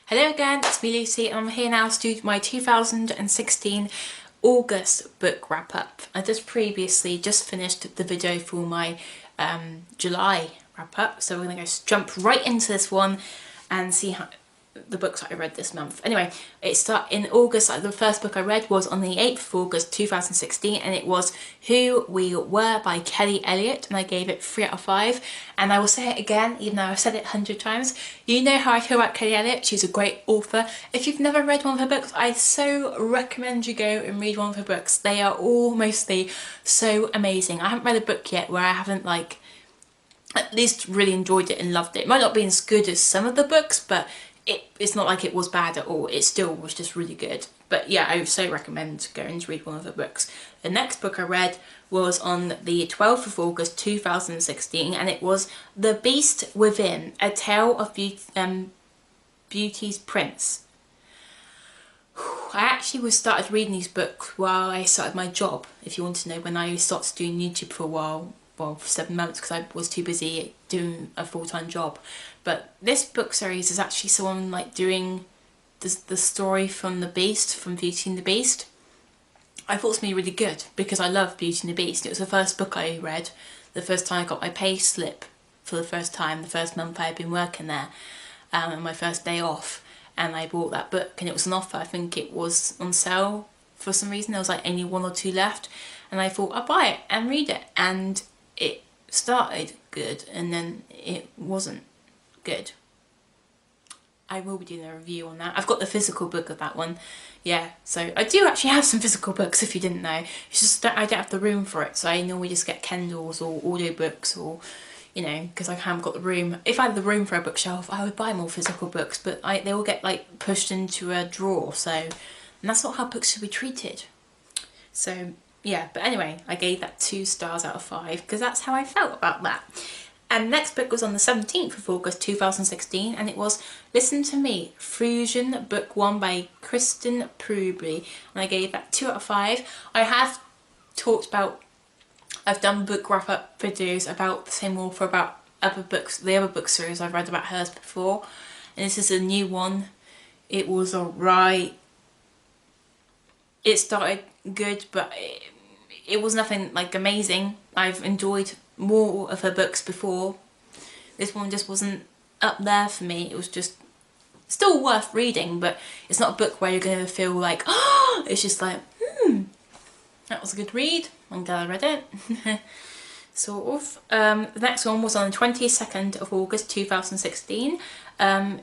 Hello again, it's me Lucy and I'm here now to do my 2016 August book wrap up. I just finished the video for my July wrap up, so we're going to jump right into this one and see the books that I read this month. Anyway, it started in August. The first book I read was on the 8th of August 2016 and it was Who We Were by Kelly Elliott, and I gave it 3 out of 5. And I will say it again, even though I've said it 100 times. You know how I feel about Kelly Elliott. She's a great author. If you've never read one of her books, I so recommend you go and read one of her books. They are all mostly so amazing. I haven't read a book yet where I haven't at least really enjoyed it and loved it. It might not be as good as some of the books, but it's not like it was bad at all. It still was just really good. But yeah, I would so recommend going to read one of her books. The next book I read was on the 12th of August 2016 and it was The Beast Within, A Tale of Beauty's Prince. I actually started reading these books while I started my job, if you want to know, when I started doing YouTube for a while. Well, for 7 months, because I was too busy doing a full-time job. But this book series is actually someone doing the story from the Beast, from Beauty and the Beast. I thought it was going to be really good because I love Beauty and the Beast. It was the first book I read, the first time I got my pay slip for the first time, the first month I had been working there, and my first day off. And I bought that book and it was an offer. I think it was on sale for some reason. There was only 1 or 2 left. And I thought I'd buy it and read it. And it started good and then it wasn't good. I will be doing a review on that. I've got the physical book of that one. Yeah, so I do actually have some physical books, if you didn't know. It's just that I don't have the room for it, so I normally just get Kindles or audiobooks, or because I haven't got the room. If I had the room for a bookshelf, I would buy more physical books, but they all get pushed into a drawer, and that's not how books should be treated. So yeah, but anyway, I gave that 2 stars out of 5 because that's how I felt about that. And the next book was on the 17th of August 2016 and it was Listen to Me, Fusion Book 1 by Kristen Pruby, and I gave that 2 out of 5. I have talked about, I've done book wrap up videos about the same author, about other books, the other book series I've read about hers before, and this is a new one. It was alright. It started good, but it was nothing amazing. I've enjoyed more of her books before. This one just wasn't up there for me. It was just still worth reading, but it's not a book where you're going to feel oh, it's just that was a good read. I'm glad I read it. Sort of. The next one was on the 22nd of August 2016.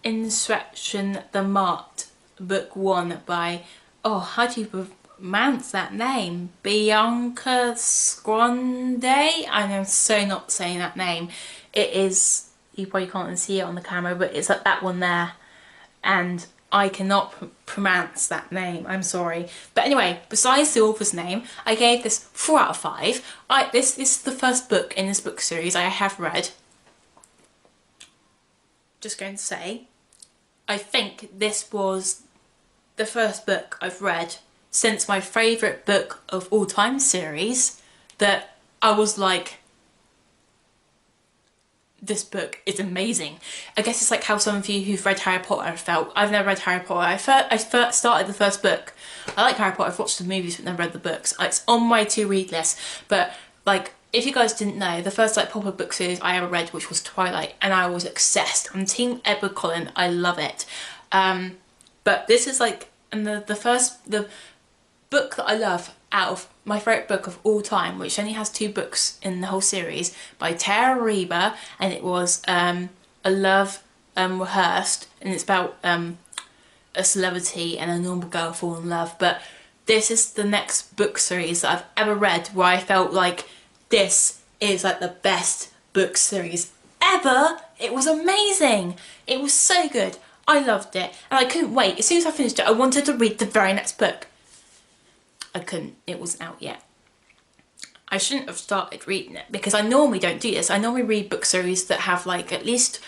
Insurrection the Mart, Book 1 by, how do you pronounce that name? Bianca Sgrande? I am so not saying that name. It is, you probably can't see it on the camera, but it's that one there. And I cannot pronounce that name, I'm sorry. But anyway, besides the author's name, I gave this 4 out of 5. This is the first book in this book series I have read. Just going to say, I think this was the first book I've read since my favourite book of all time series that I was this book is amazing. I guess it's how some of you who've read Harry Potter have felt. I've never read Harry Potter. I first started the first book. I like Harry Potter, I've watched the movies but never read the books. It's on my to-read list. But if you guys didn't know, the first proper book series I ever read, which was Twilight, and I was obsessed. I'm Team Edward Cullen, I love it. But this is and the book that I love out of my favourite book of all time, which only has 2 books in the whole series, by Tara Reber, and it was A Love Rehearsed, and it's about a celebrity and a normal girl fall in love. But this is the next book series that I've ever read where I felt this is the best book series ever. It was amazing. It was so good. I loved it and I couldn't wait. As soon as I finished it, I wanted to read the very next book. I couldn't, it wasn't out yet. I shouldn't have started reading it because I normally don't do this. I normally read book series that have at least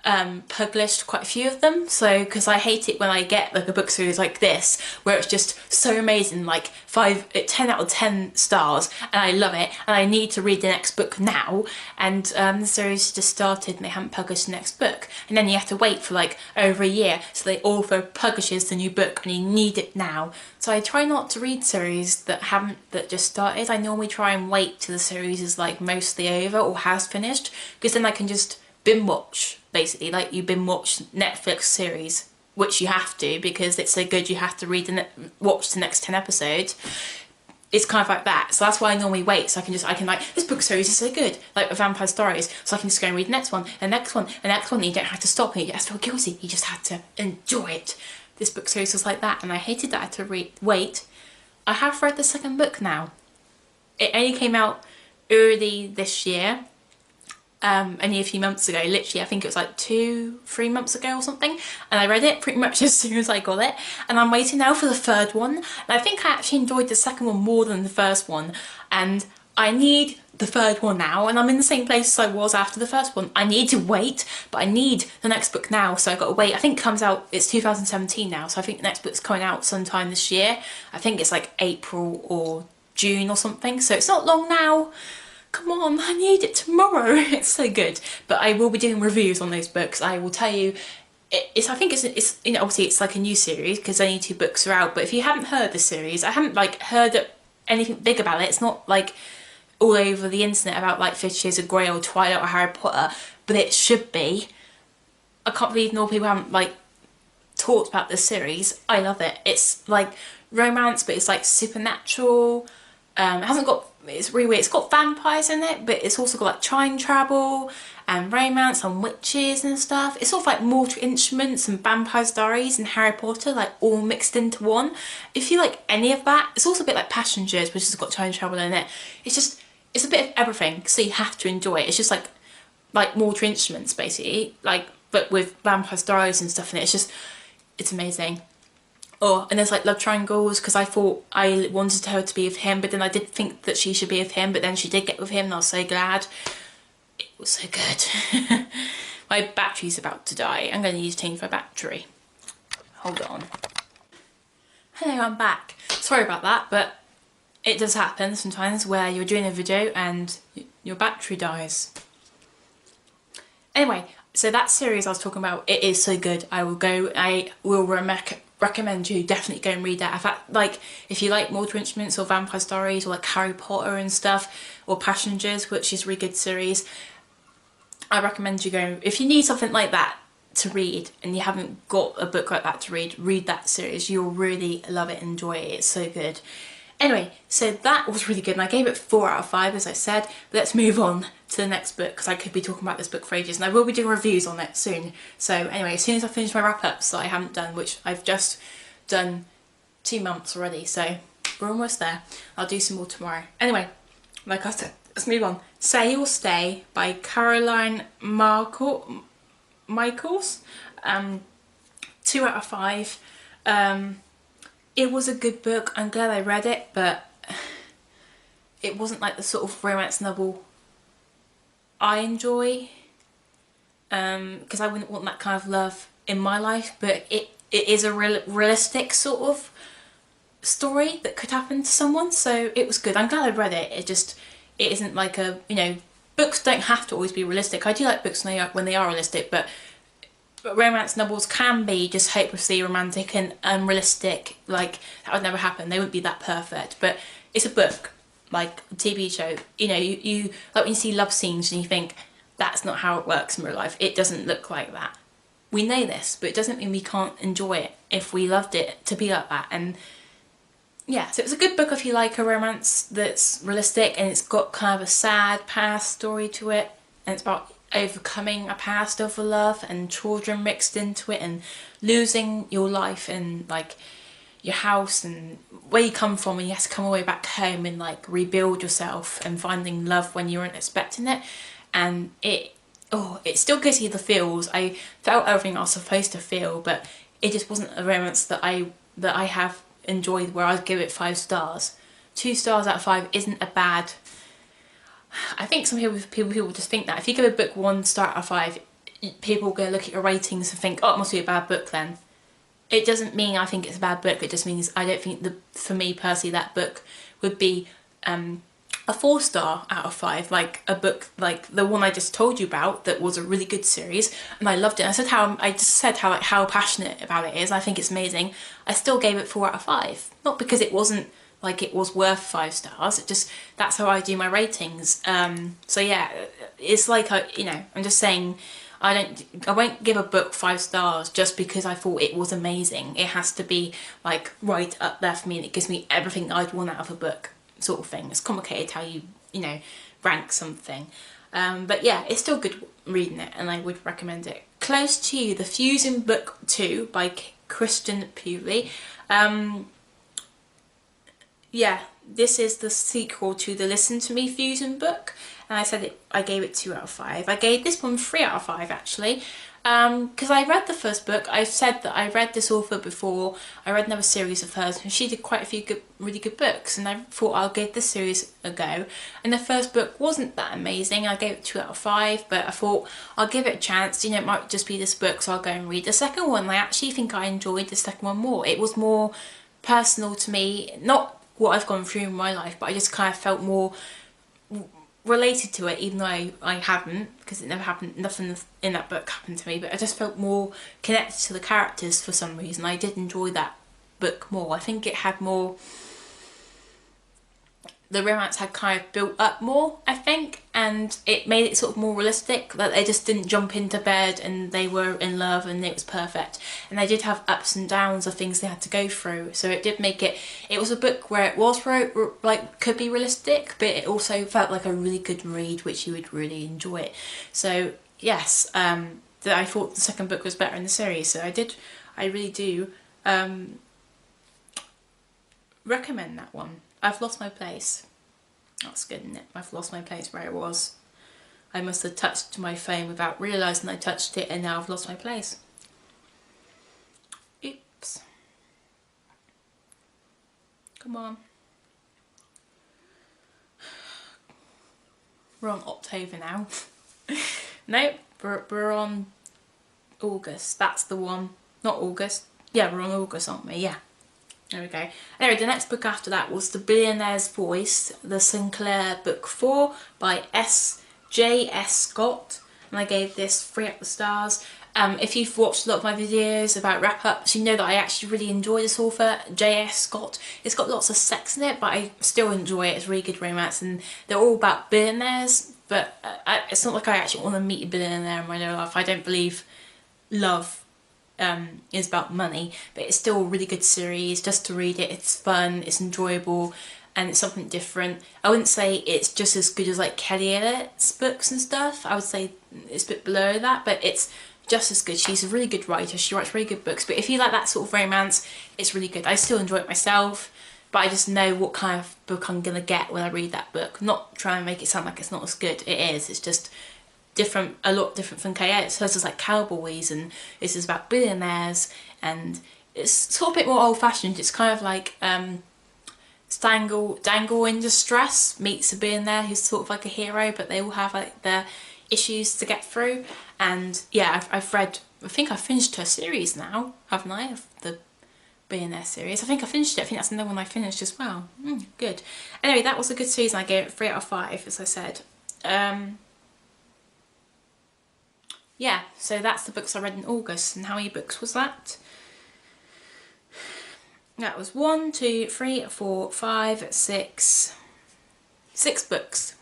published quite a few of them, so because I hate it when I get like a book series like this where it's just so amazing, like 10 out of 10 stars, and I love it and I need to read the next book now, and the series just started and they haven't published the next book, and then you have to wait for like over a year so the author publishes the new book and you need it now. So I try not to read series that just started. I normally try and wait till the series is like mostly over or has finished, because then I can just binge watch, basically, like you binge watch Netflix series, which you have to because it's so good you have to watch the next 10 episodes. It's kind of like that, so that's why I normally wait, so I can like, this book series is so good, like Vampire Stories, so I can just go and read the next one, and next one, and next one, and you don't have to stop and you don't feel guilty, you just had to enjoy it. This book series was like that, and I hated that I had to wait. I have read the second book now. It only came out early this year, only a few months ago, literally I think it was like 2-3 months ago or something, and I read it pretty much as soon as I got it, and I'm waiting now for the third one, and I think I actually enjoyed the second one more than the first one, and I need the third one now, and I'm in the same place as I was after the first one. I need to wait, but I need the next book now, so I got to wait. I think it comes out, it's 2017 now, so I think the next book's coming out sometime this year. I think it's like April or June or something, so it's not long now. Come on, I need it tomorrow. It's so good. But I will be doing reviews on those books. I will tell you, I think it's you know, obviously it's like a new series because only 2 books are out, but if you haven't heard the series, I haven't like heard anything big about it. It's not like all over the internet about like 50 Shades of Grey or Twilight or Harry Potter, but it should be. I can't believe more people haven't like talked about this series. I love it. It's like romance, but it's like supernatural. It hasn't got, it's really weird, it's got vampires in it, but it's also got like time travel and romance and witches and stuff. It's sort of like Mortal Instruments and Vampire Diaries and Harry Potter, like all mixed into one. If you like any of that, it's also a bit like Passengers, which has got time travel in it. It's just, it's a bit of everything, so you have to enjoy it. It's just like Mortal Instruments basically, like, but with Vampire Diaries and stuff in it. It's just, it's amazing. Oh, and there's like love triangles, because I thought I wanted her to be with him, but then I did think that she should be with him, but then she did get with him and I was so glad. It was so good. My battery's about to die. I'm going to use change my battery. Hold on. Hello, I'm back. Sorry about that, but it does happen sometimes where you're doing a video and your battery dies. Anyway, so that series I was talking about, it is so good. I will recommend you definitely go and read that. In fact, like if you like Mortal Instruments or Vampire Stories or like Harry Potter and stuff, or Passengers, which is a really good series, I recommend you go. If you need something like that to read and you haven't got a book like that to read that series. You'll really love it and enjoy it. It's so good. Anyway, so that was really good and I gave it 4 out of 5 as I said. But let's move on to the next book because I could be talking about this book for ages and I will be doing reviews on it soon. So anyway, as soon as I finish my wrap-ups that I haven't done, which I've just done 2 months already, so we're almost there. I'll do some more tomorrow. Anyway, like I said, let's move on. Say or Stay by Caroline Michaels. 2 out of 5. It was a good book. I'm glad I read it, but it wasn't like the sort of romance novel I enjoy, because I wouldn't want that kind of love in my life, but it is a realistic sort of story that could happen to someone, so it was good. I'm glad I read it. It isn't like a, you know, books don't have to always be realistic. I do like books when they are realistic, but romance novels can be just hopelessly romantic and unrealistic. Like, that would never happen. They wouldn't be that perfect. But it's a book, like a TV show. You know, you like when you see love scenes and you think, that's not how it works in real life. It doesn't look like that. We know this, but it doesn't mean we can't enjoy it if we loved it to be like that. And yeah, so it's a good book if you like a romance that's realistic and it's got kind of a sad past story to it. And it's about overcoming a past of love and children mixed into it and losing your life and like your house and where you come from, and you have to come all the way back home and like rebuild yourself and finding love when you weren't expecting it. And it still gives you the feels. I felt everything I was supposed to feel, but it just wasn't a romance that I have enjoyed where I'd give it 5 stars. 2 stars out of 5 isn't a bad. I think some people just think that if you give a book 1 star out of 5, people are going to look at your ratings and think, oh, it must be a bad book then. It doesn't mean I think it's a bad book, it just means I don't think, for me personally, that book would be a 4-star out of 5, like a book like the one I just told you about that was a really good series and I loved it. I just said how passionate about it is. I think it's amazing. I still gave it 4 out of 5, not because it wasn't like it was worth 5 stars. It just, that's how I do my ratings. So yeah, it's like I'm just saying I won't give a book 5 stars just because I thought it was amazing. It has to be like right up there for me and it gives me everything I'd want out of a book, sort of thing. It's complicated how you rank something, but yeah, it's still good reading it and I would recommend it. Close to You, The Fusion Book 2 by Christian Pewley. Yeah, this is the sequel to the Listen to Me Fusion book, and I gave it 2 out of 5. I gave this one 3 out of 5 actually, because I read the first book. I've said that I read this author before. I read another series of hers and she did quite a few really good books, and I thought I'll give this series a go. And the first book wasn't that amazing. I gave it 2 out of 5, but I thought I'll give it a chance. It might just be this book, so I'll go and read the second one. I actually think I enjoyed the second one more. It was more personal to me, not what I've gone through in my life, but I just kind of felt more related to it, even though I haven't, because it never happened, nothing in that book happened to me, but I just felt more connected to the characters for some reason. I did enjoy that book more. I think it had more, the romance had kind of built up more, I think, and it made it sort of more realistic, that they just didn't jump into bed and they were in love and it was perfect. And they did have ups and downs of things they had to go through, so it did make it was a book where it was like could be realistic, but it also felt like a really good read which you would really enjoy. So yes, I thought the second book was better in the series, so I really do recommend that one. I've lost my place. That's good, isn't it? I've lost my place where it was. I must have touched my phone without realising I touched it, and now I've lost my place. Oops. Come on. We're on October now. Nope, we're on August. That's the one. Not August. Yeah, we're on August, aren't we? Yeah. There we go. Anyway, the next book after that was The Billionaire's Voice, the Sinclair Book 4 by J.S. Scott, and I gave this 3 out of the stars. If you've watched a lot of my videos about wrap-ups, you know that I actually really enjoy this author, J.S. Scott. It's got lots of sex in it, but I still enjoy it. It's really good romance, and they're all about billionaires, but it's not like I actually want to meet a billionaire in my life. I don't believe love is about money, but it's still a really good series just to read it. It's fun, it's enjoyable, and it's something different. I wouldn't say it's just as good as like Kelly Elliott's books and stuff. I would say it's a bit below that, but it's just as good. She's a really good writer, she writes really good books, but if you like that sort of romance, it's really good. I still enjoy it myself, but I just know what kind of book I'm gonna get when I read that book. Not trying to make it sound like it's not as good. It is, it's just different, a lot different from KO. It's hers is like cowboys, and this is about billionaires, and it's sort of a bit more old-fashioned. It's kind of like Dangle in Distress meets a billionaire who's sort of like a hero, but they all have like their issues to get through. And yeah, I've read, I think I've finished her series now, haven't I, of the billionaire series. I think I finished it. I think that's another one I finished as well. Good. Anyway, that was a good series, and I gave it 3 out of 5, as I said. Yeah, so that's the books I read in August. And how many books was that? That was 1, 2, 3, 4, 5, 6 books.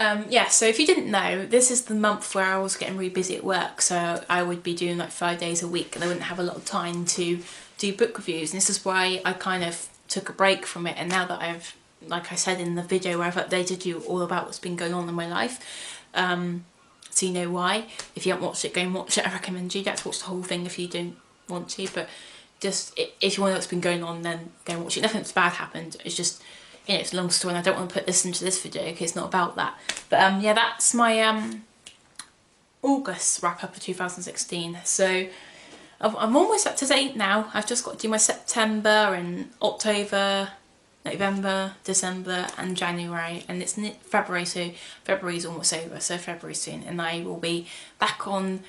Yeah, so if you didn't know, this is the month where I was getting really busy at work, so I would be doing like 5 days a week and I wouldn't have a lot of time to do book reviews, and this is why I kind of took a break from it. And now that I've, like I said in the video where I've updated you all about what's been going on in my life, so you know why. If you haven't watched it, go and watch it. I recommend you. You don't have to watch the whole thing if you don't want to, but just if you want to know what's been going on, then go and watch it. Nothing's bad happened. It's just, you know, it's a long story and I don't want to put this into this video because it's not about that. But yeah, that's my August wrap up of 2016. So I'm almost up to date now. I've just got to do my September and October. November, December and January, and it's February, so February's almost over, so February soon, and I will be back on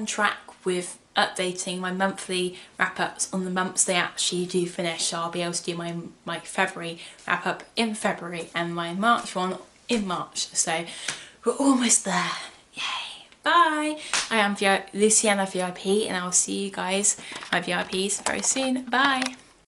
track with updating my monthly wrap-ups on the months they actually do finish. So I'll be able to do my February wrap-up in February and my March one in March. So we're almost there. Yay! Bye! I am Luciana VIP, and I will see you guys, my VIPs, very soon. Bye!